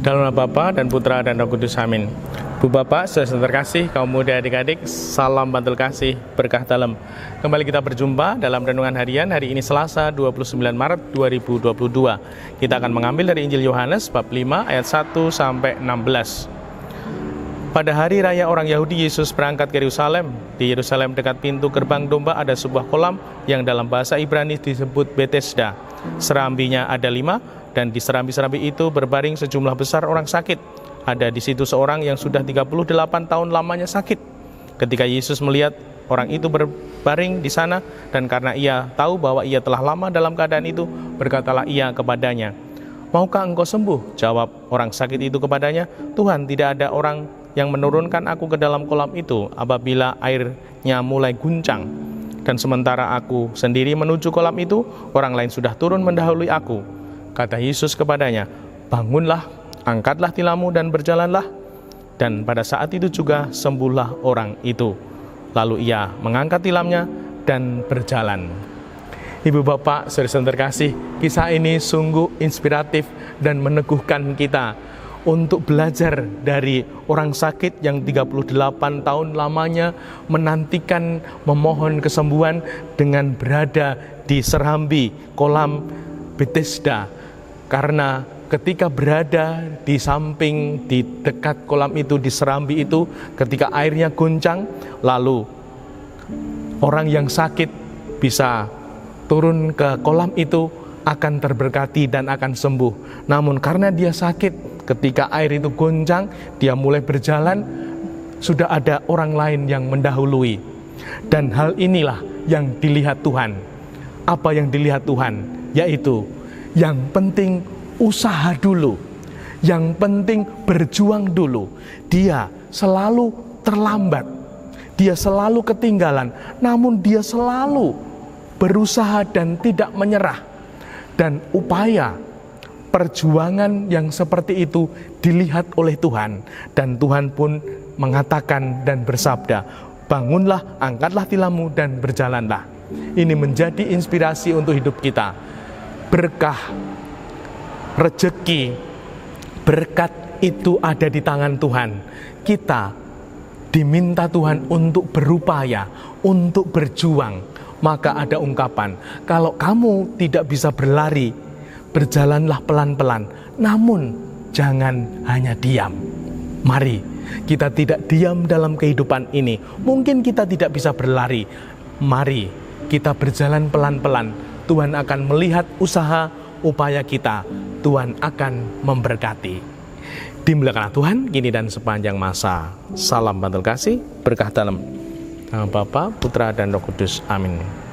Dalam nama Bapa dan Putra dan Roh Kudus, amin. Bu Bapak, saudara terkasih, kaum muda adik-adik, salam bantul kasih, berkah dalam. Kembali kita berjumpa dalam renungan harian hari ini Selasa 29 Maret 2022. Kita akan mengambil dari Injil Yohanes bab 5 ayat 1 sampai 16. Pada hari raya orang Yahudi, Yesus berangkat ke Yerusalem. Di Yerusalem dekat pintu gerbang domba ada sebuah kolam yang dalam bahasa Ibrani disebut Betesda. Serambinya ada 5, dan di serambi-serambi itu berbaring sejumlah besar orang sakit. Ada di situ seorang yang sudah 38 tahun lamanya sakit. Ketika Yesus melihat orang itu berbaring di sana, dan karena ia tahu bahwa ia telah lama dalam keadaan itu, berkatalah ia kepadanya, "Maukah engkau sembuh?" Jawab orang sakit itu kepadanya, "Tuhan, tidak ada orang yang menurunkan aku ke dalam kolam itu apabila airnya mulai guncang. Dan sementara aku sendiri menuju kolam itu, orang lain sudah turun mendahului aku." Kata Yesus kepadanya, "Bangunlah, angkatlah tilammu dan berjalanlah." Dan pada saat itu juga sembuhlah orang itu. Lalu ia mengangkat tilamnya dan berjalan. Ibu bapak, saudara terkasih, kisah ini sungguh inspiratif dan meneguhkan kita untuk belajar dari orang sakit yang 38 tahun lamanya menantikan memohon kesembuhan dengan berada di serambi kolam Betesda. Karena ketika berada di samping, di dekat kolam itu, di serambi itu, ketika airnya goncang, lalu orang yang sakit bisa turun ke kolam itu, akan terberkati dan akan sembuh. Namun karena dia sakit, ketika air itu goncang, dia mulai berjalan, sudah ada orang lain yang mendahului. Dan hal inilah yang dilihat Tuhan. Apa yang dilihat Tuhan? Yaitu yang penting usaha dulu, yang penting berjuang dulu. Dia selalu terlambat, dia selalu ketinggalan, namun dia selalu berusaha dan tidak menyerah. Dan upaya perjuangan yang seperti itu dilihat oleh Tuhan. Dan Tuhan pun mengatakan dan bersabda, "Bangunlah, angkatlah tilammu dan berjalanlah." Ini menjadi inspirasi untuk hidup kita. Berkah, rezeki, berkat itu ada di tangan Tuhan. Kita diminta Tuhan untuk berupaya, untuk berjuang. Maka ada ungkapan, kalau kamu tidak bisa berlari, berjalanlah pelan-pelan, namun jangan hanya diam. Mari kita tidak diam dalam kehidupan ini. Mungkin kita tidak bisa berlari, mari kita berjalan pelan-pelan. Tuhan akan melihat usaha, upaya kita. Tuhan akan memberkati. Dimuliakanlah Tuhan kini dan sepanjang masa. Salam bantul kasih, berkah dalam. Nama Bapa, Putra dan Roh Kudus, amin.